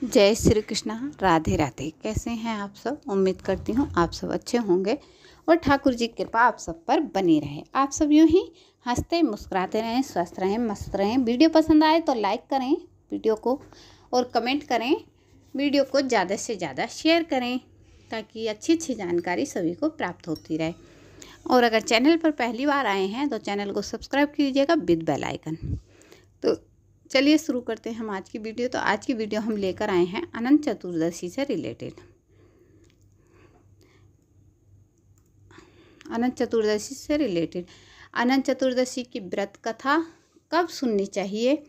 जय श्री कृष्णा। राधे राधे। कैसे हैं आप सब? उम्मीद करती हूँ आप सब अच्छे होंगे और ठाकुर जी की कृपा आप सब पर बनी रहे। आप सब यूं ही हंसते मुस्कुराते रहें, स्वस्थ रहें, मस्त रहें। वीडियो पसंद आए तो लाइक करें वीडियो को और कमेंट करें। वीडियो को ज़्यादा से ज़्यादा शेयर करें ताकि अच्छी अच्छी जानकारी सभी को प्राप्त होती रहे। और अगर चैनल पर पहली बार आए हैं तो चैनल को सब्सक्राइब कीजिएगा विद बेल आइकन। तो चलिए शुरू करते हैं हम आज की वीडियो। तो आज की वीडियो हम लेकर आए हैं अनंत चतुर्दशी से रिलेटेड। अनंत चतुर्दशी की व्रत कथा कब सुननी चाहिए?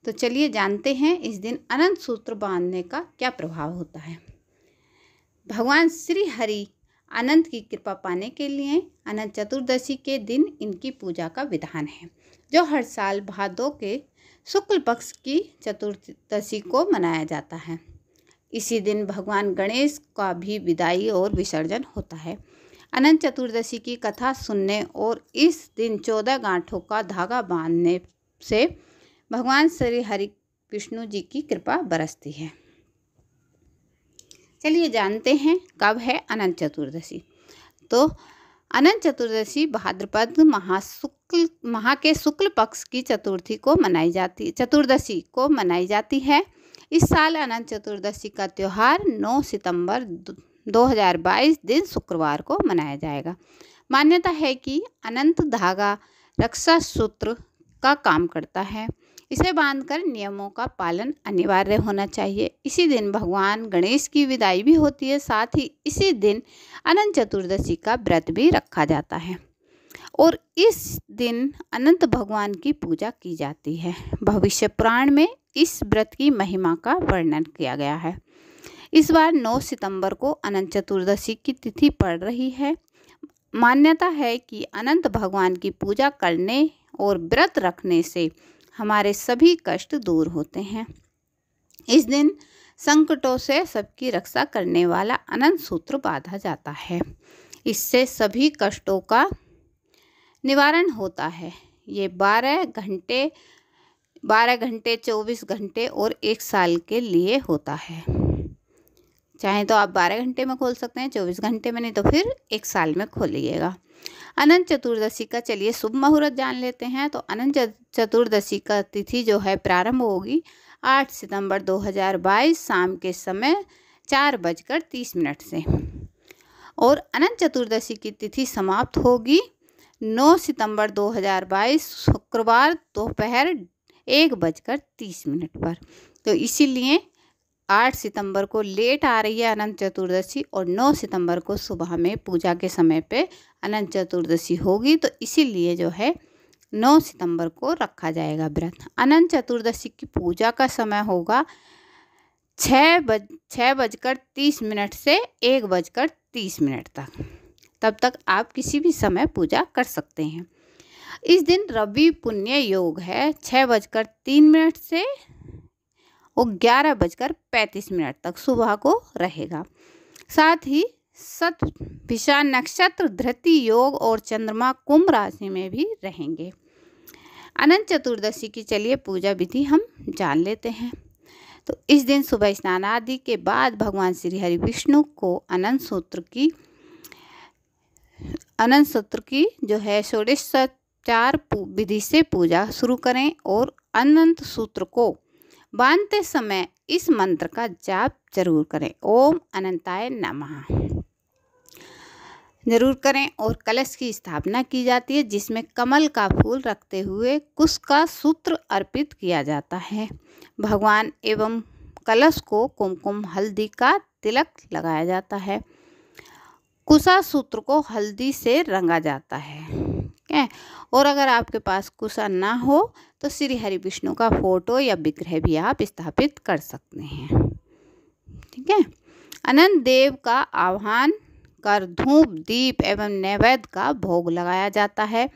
तो चलिए जानते हैं इस दिन अनंत सूत्र बांधने का क्या प्रभाव होता है। भगवान श्री हरि अनंत की कृपा पाने के लिए अनंत चतुर्दशी के दिन इनकी पूजा का विधान है, जो हर साल भादों के शुक्ल पक्ष की चतुर्दशी को मनाया जाता है। इसी दिन भगवान गणेश का भी विदाई और विसर्जन होता है। अनंत चतुर्दशी की कथा सुनने और इस दिन 14 गांठों का धागा बांधने से भगवान श्री हरि विष्णु जी की कृपा बरसती है। चलिए जानते हैं कब है अनंत चतुर्दशी। तो अनंत चतुर्दशी भाद्रपद माह के शुक्ल पक्ष की चतुर्थी को चतुर्दशी को मनाई जाती है। इस साल अनंत चतुर्दशी का त्यौहार 9 सितंबर 2022 दिन शुक्रवार को मनाया जाएगा। मान्यता है कि अनंत धागा रक्षा सूत्र का काम करता है। इसे बांधकर नियमों का पालन अनिवार्य होना चाहिए। इसी दिन भगवान गणेश की विदाई भी होती है। साथ ही इसी दिन अनंत चतुर्दशी का व्रत भी रखा जाता है और इस दिन अनंत भगवान की पूजा की जाती है। भविष्य पुराण में इस व्रत की महिमा का वर्णन किया गया है। इस बार 9 सितंबर को अनंत चतुर्दशी की तिथि पड़ रही है। मान्यता है कि अनंत भगवान की पूजा करने और व्रत रखने से हमारे सभी कष्ट दूर होते हैं। इस दिन संकटों से सबकी रक्षा करने वाला अनंत सूत्र बांधा जाता है। इससे सभी कष्टों का निवारण होता है। ये 12 घंटे 24 घंटे और 1 साल के लिए होता है। चाहे तो आप 12 घंटे में खोल सकते हैं, 24 घंटे में, नहीं तो फिर 1 साल में खोलिएगा। अनंत चतुर्दशी का चलिए शुभ मुहूर्त जान लेते हैं। तो अनंत चतुर्दशी का तिथि जो है प्रारंभ होगी 8 सितंबर 2022 शाम के समय 4:30 से और अनंत चतुर्दशी की तिथि समाप्त होगी 9 सितंबर 2022 शुक्रवार दोपहर 1:30 पर। तो इसीलिए 8 सितंबर को लेट आ रही है अनंत चतुर्दशी और 9 सितंबर को सुबह में पूजा के समय पे अनंत चतुर्दशी होगी। तो इसीलिए जो है 9 सितंबर को रखा जाएगा व्रत। अनंत चतुर्दशी की पूजा का समय होगा 6:30 से 1:30 तक। तब तक आप किसी भी समय पूजा कर सकते हैं। इस दिन रवि पुण्य योग है 6:03 से और 11:35 तक सुबह को रहेगा। साथ ही शतभिषा नक्षत्र, धृति योग और चंद्रमा कुंभ राशि में भी रहेंगे। अनंत चतुर्दशी की चलिए पूजा विधि हम जान लेते हैं। तो इस दिन सुबह स्नान आदि के बाद भगवान श्री हरि विष्णु को अनंत सूत्र की जो है षोडशोपचार विधि से पूजा शुरू करें और अनंत सूत्र को बांधते समय इस मंत्र का जाप जरूर करें, ओम अनंताय नमः जरूर करें। और कलश की स्थापना की जाती है जिसमें कमल का फूल रखते हुए कुश का सूत्र अर्पित किया जाता है। भगवान एवं कलश को कुमकुम हल्दी का तिलक लगाया जाता है। कुशा सूत्र को हल्दी से रंगा जाता है। और अगर आपके पास कुशा ना हो तो श्री हरि विष्णु का फोटो या विग्रह भी आप स्थापित कर सकते हैं। ठीक है। अनंत देव का आह्वान कर धूप दीप एवं नैवेद्य का भोग लगाया जाता है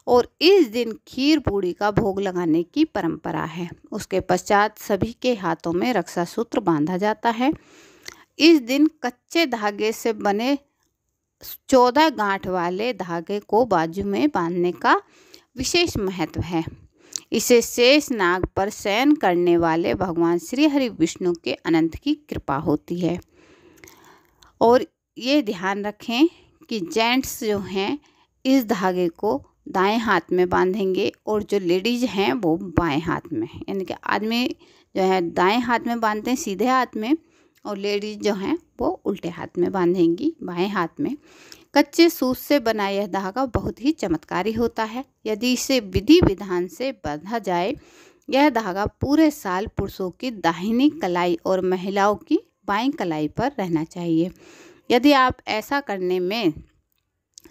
और इस दिन खीर पूड़ी का भोग लगाने की परंपरा है। उसके पश्चात सभी के हाथों में रक्षा सूत्र बांधा जाता है। इस दिन कच्चे धागे से बने 14 गांठ वाले धागे को बाजू में बांधने का विशेष महत्व है। इसे शेष नाग पर शयन करने वाले भगवान श्री हरि विष्णु के अनंत की कृपा होती है। और ये ध्यान रखें कि जेंट्स जो हैं इस धागे को दाएं हाथ में बांधेंगे और जो लेडीज हैं वो बाएं हाथ में, यानी कि आदमी जो है दाएं हाथ में बांधते हैं सीधे हाथ में, और लेडीज जो हैं वो उल्टे हाथ में बांधेंगी बाएं हाथ में। कच्चे सूत से बना यह धागा बहुत ही चमत्कारी होता है। यदि इसे विधि विधान से बांधा जाए, यह धागा पूरे साल पुरुषों की दाहिनी कलाई और महिलाओं की बाईं कलाई पर रहना चाहिए। यदि आप ऐसा करने में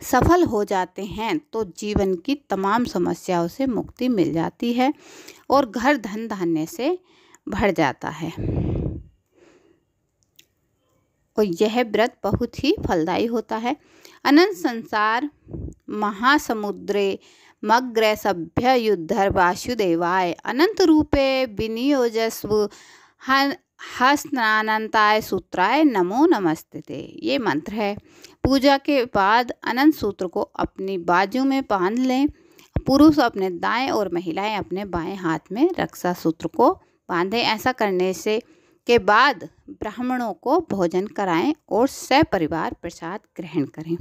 सफल हो जाते हैं तो जीवन की तमाम समस्याओं से मुक्ति मिल जाती है और घर धन धान्य से भर जाता है। और यह व्रत बहुत ही फलदायी होता है। अनंत संसार महासमुद्रे मग्र सभ्य युद्धर वासुदेवाय अनंत रूपे विनियोजस्व हस्तानंताय सूत्राय नमो नमस्ते। ये मंत्र है। पूजा के बाद अनंत सूत्र को अपनी बाजू में बांध लें। पुरुष अपने दाएं और महिलाएं अपने बाएं हाथ में रक्षा सूत्र को बांधें। ऐसा करने से के बाद ब्राह्मणों को भोजन कराएं और सपरिवार प्रसाद ग्रहण करें।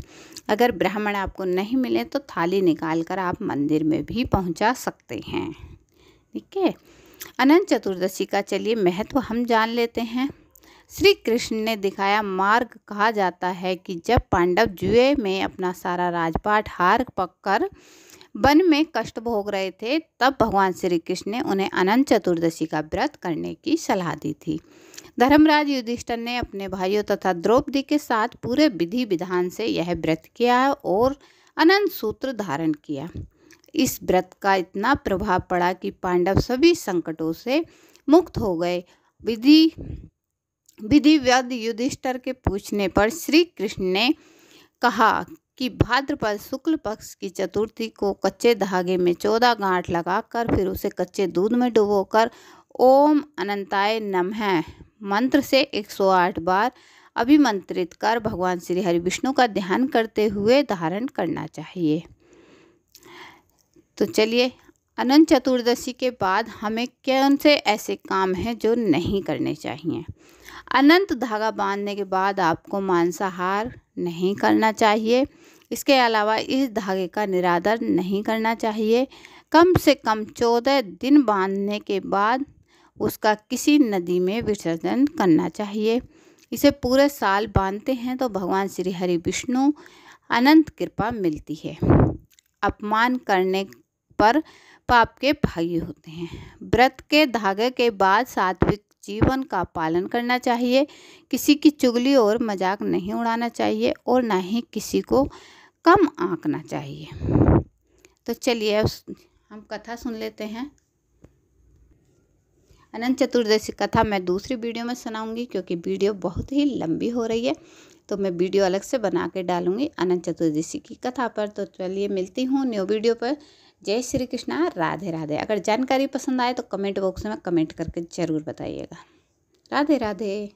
अगर ब्राह्मण आपको नहीं मिले तो थाली निकालकर आप मंदिर में भी पहुंचा सकते हैं। ठीक है। अनंत चतुर्दशी का चलिए महत्व हम जान लेते हैं। श्री कृष्ण ने दिखाया मार्ग कहा जाता है कि जब पांडव जुए में अपना सारा राजपाट हार पककर वन में कष्ट भोग रहे थे, तब भगवान श्री कृष्ण ने उन्हें अनंत चतुर्दशी का व्रत करने की सलाह दी थी। धर्मराज युधिष्ठिर ने अपने भाइयों तथा द्रौपदी के साथ पूरे विधि विधान से यह व्रत किया और अनंत सूत्र धारण किया। इस व्रत का इतना प्रभाव पड़ा कि पांडव सभी संकटों से मुक्त हो गए। विधिवत युधिष्ठिर के पूछने पर श्री कृष्ण ने कहा कि भाद्रपद शुक्ल पक्ष की चतुर्थी को कच्चे धागे में 14 गांठ लगाकर फिर उसे कच्चे दूध में डुबोकर ओम अनंताय नमः मंत्र से 108 बार अभिमंत्रित कर भगवान श्री हरि विष्णु का ध्यान करते हुए धारण करना चाहिए। तो चलिए, अनंत चतुर्दशी के बाद हमें कौन से ऐसे काम हैं जो नहीं करने चाहिए। अनंत धागा बांधने के बाद आपको मांसाहार नहीं करना चाहिए। इसके अलावा इस धागे का निरादर नहीं करना चाहिए। कम से कम 14 दिन बांधने के बाद उसका किसी नदी में विसर्जन करना चाहिए। इसे पूरे साल बांधते हैं तो भगवान श्री हरि विष्णु अनंत कृपा मिलती है। अपमान करने पर पाप के भागी होते हैं। व्रत के धागे के बाद सात्विक जीवन का पालन करना चाहिए। किसी की चुगली और मजाक नहीं उड़ाना चाहिए और ना ही किसी को कम आंकना चाहिए। तो चलिए हम कथा सुन लेते हैं। अनंत चतुर्दशी कथा मैं दूसरी वीडियो में सुनाऊंगी, क्योंकि वीडियो बहुत ही लंबी हो रही है, तो मैं वीडियो अलग से बना के डालूंगी अनंत चतुर्दशी की कथा पर। तो चलिए मिलती हूँ न्यू वीडियो पर। जय श्री कृष्णा, राधे राधे। अगर जानकारी पसंद आए तो कमेंट बॉक्स में कमेंट करके ज़रूर बताइएगा। राधे राधे।